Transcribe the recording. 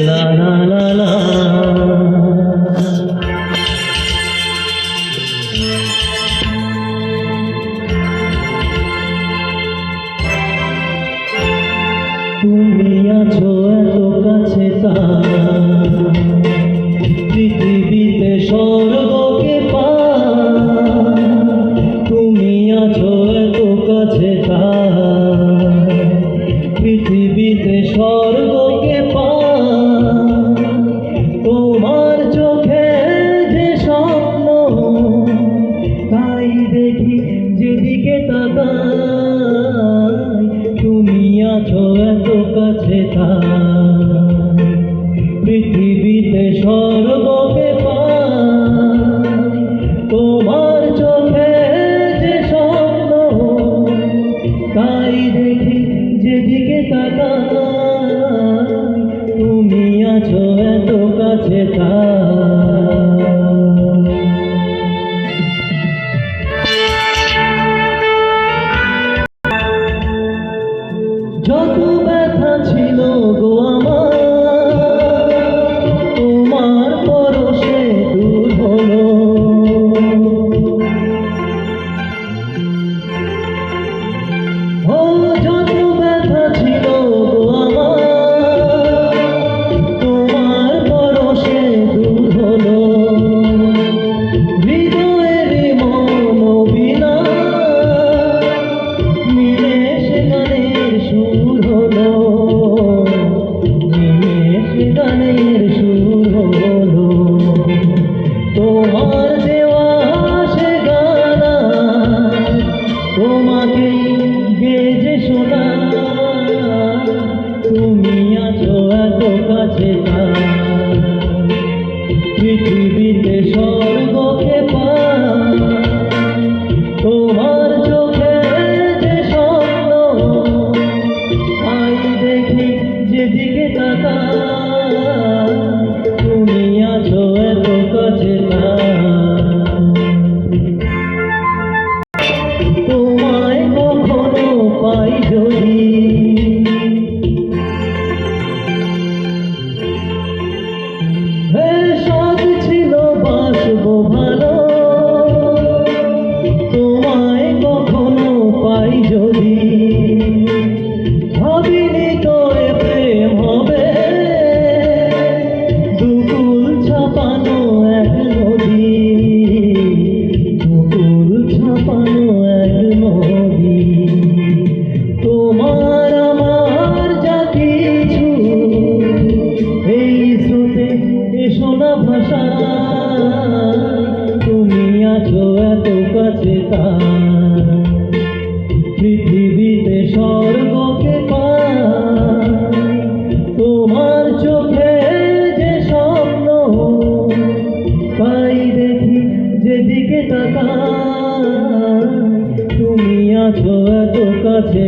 লা লা লা লা তুমি আছো এত কাছে পৃথিবীতে স্বর্গকে তুমি আছো এত কাছে পৃথিবীতে স্বর্গকে তোমার চোখে যে স্বপ্ন তাই দেখি যেদিকে তাকাই তুমি আছো এত কাছে পৃথিবীতে স্বর্গকে তোমার চোখে যে স্বপ্ন তাই দেখি যেদিকে তাকাই তুমি আছো এত কাছে যত ব্যথা ছিল গো আমার তোমার পরশে দূর হলো ও যত ব্যথা ছিল গো আমার তোমার পরশে দূর হলো হৃদয়ের মনোবিনা নিমেষ গানের সুর হলো নিমেষ গানের সুর হলো তোমার দেওয়া সে গানা তোমাকে গেজে শোনা তুমি আছো এত কাছে পৃথিবীতে স্বর্গকে তোমার চোখে যে স্বপ্ন তাই দেখি যেদিকে তাকাই তুমি আছো এত কাছে তোমায় কখনো পাই যদি সব ছিল বাসবো ভালো তোমায় কখনো পাই যদি ভাবিনি তো এ প্রেম হবে দুকুল ছাপানো এক নদী দুকুল ছাপানো এক নদী তোমার আমার যা কিছু এই স্রোতে এসো না ভাষা তুমি আছো এত কাছে পৃথিবীতে স্বর্গকে তোমার চোখে যে স্বপ্ন তাই দেখি যেদিকে তাকাই তুমি আছো এত কাছে